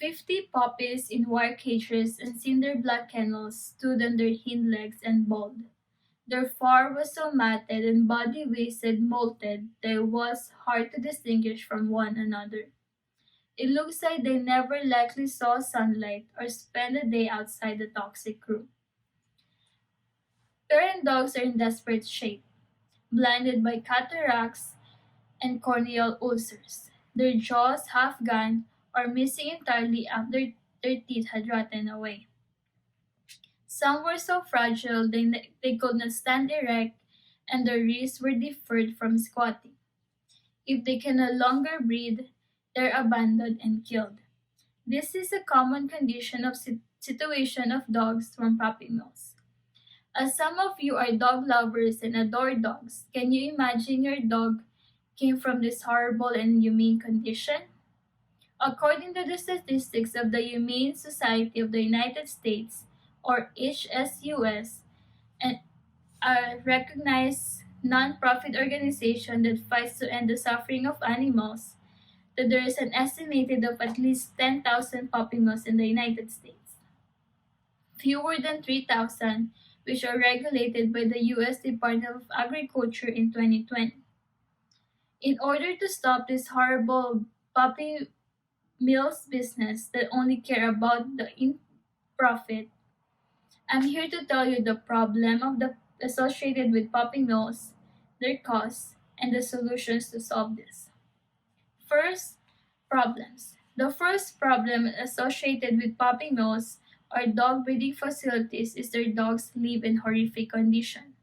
50 puppies in wire cages and cinder block kennels stood on their hind legs and bawled. Their fur was so matted and body wasted molted that it was hard to distinguish from one another. It looks like they never likely saw sunlight or spent a day outside the toxic room. Parent dogs are in desperate shape, blinded by cataracts and corneal ulcers, their jaws half gone or missing entirely after their teeth had rotten away. Some were so fragile they could not stand erect, and their wrists were deferred from squatting. If they can no longer breathe, they're abandoned and killed. This is a common condition of situation of dogs from puppy mills. As some of you are dog lovers and adore dogs, can you imagine your dog came from this horrible and inhumane condition? According to the statistics of the Humane Society of the United States, or HSUS, and a recognized non-profit organization that fights to end the suffering of animals, that there is an estimated of at least 10,000 puppy mills in the United States, fewer than 3,000 which are regulated by the U.S. Department of Agriculture in 2020. In order to stop this horrible puppy mills business that only care about the in profit, I'm here to tell you the problem of the associated with puppy mills, their costs, and the solutions to solve this. First, problems. The first problem associated with puppy mills or dog breeding facilities is their dogs live in horrific condition.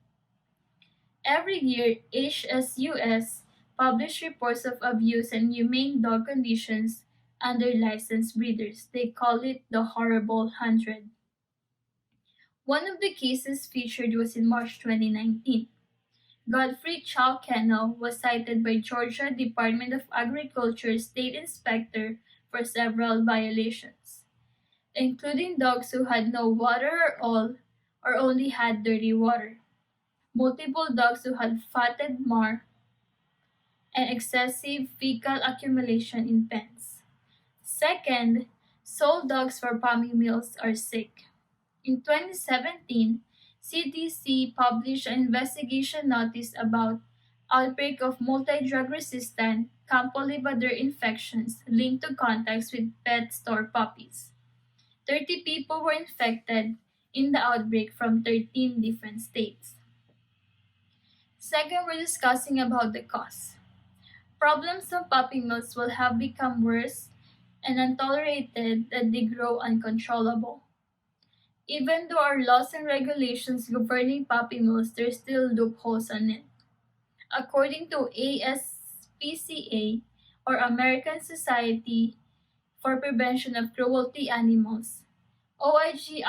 Every year, HSUS publish reports of abuse and humane dog conditions under licensed breeders. They call it the Horrible 100. One of the cases featured was in March 2019. Godfrey Chow Kennel was cited by Georgia Department of Agriculture state inspector for several violations, including dogs who had no water at all or only had dirty water, multiple dogs who had fatted mar, and excessive fecal accumulation in pens. Second, sold dogs for puppy mills are sick. In 2017, CDC published an investigation notice about outbreak of multi-drug resistant Campylobacter infections linked to contacts with pet store puppies. 30 people were infected in the outbreak from 13 different states. Second, we're discussing about the cause. Problems of puppy mills will have become worse and untolerated that they grow uncontrollable. Even though our laws and regulations governing puppy mills, there's still loopholes on it. According to ASPCA, or American Society for Prevention of Cruelty Animals, OIG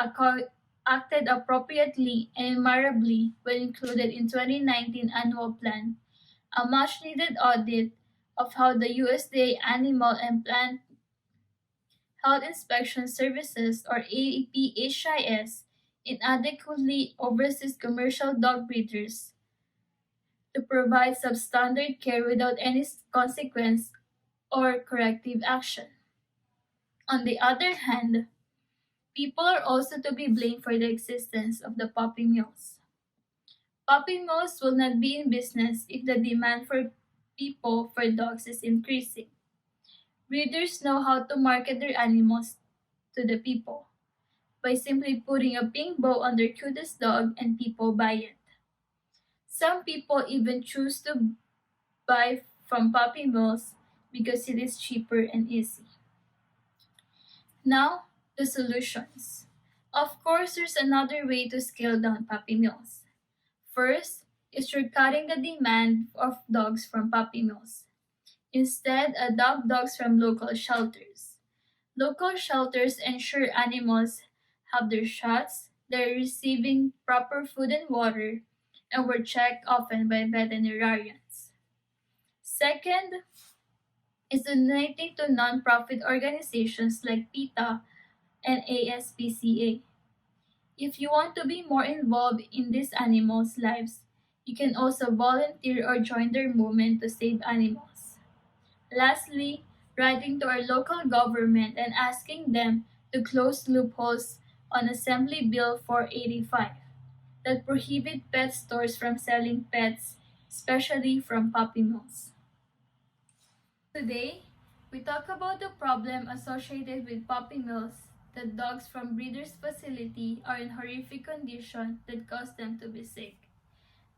acted appropriately and admirably when included in 2019 annual plan, a much-needed audit of how the USDA Animal and Plant Health Inspection Services, or APHIS, inadequately oversees commercial dog breeders to provide substandard care without any consequence or corrective action. On the other hand, people are also to be blamed for the existence of the puppy mills. Puppy mills will not be in business if the demand for people for dogs is increasing. Breeders know how to market their animals to the people by simply putting a pink bow on their cutest dog and people buy it. Some people even choose to buy from puppy mills because it is cheaper and easy. Now, the solutions. Of course, there's another way to scale down puppy mills. First is through cutting the demand of dogs from puppy mills. Instead, adopt dogs from local shelters. Local shelters ensure animals have their shots, they're receiving proper food and water, and were checked often by veterinarians. Second is donating to nonprofit organizations like PETA and ASPCA. If you want to be more involved in these animals' lives, you can also volunteer or join their movement to save animals. Lastly, writing to our local government and asking them to close loopholes on Assembly Bill 485 that prohibit pet stores from selling pets, especially from puppy mills. Today, we talk about the problem associated with puppy mills, that dogs from breeders' facility are in horrific condition that cause them to be sick,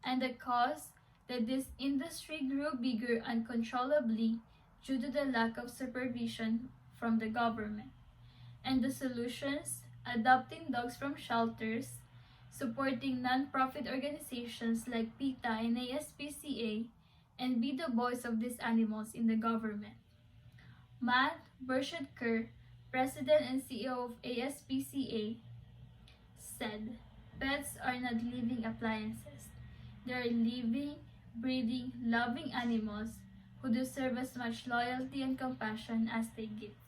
and the cause that this industry grew bigger uncontrollably due to the lack of supervision from the government, and the solutions: adopting dogs from shelters, supporting non-profit organizations like PETA and ASPCA, and be the voice of these animals in the government. Matt Burchett-Kerr, President and CEO of ASPCA, said, "Pets are not living appliances. They are living, breathing, loving animals who deserve as much loyalty and compassion as they give."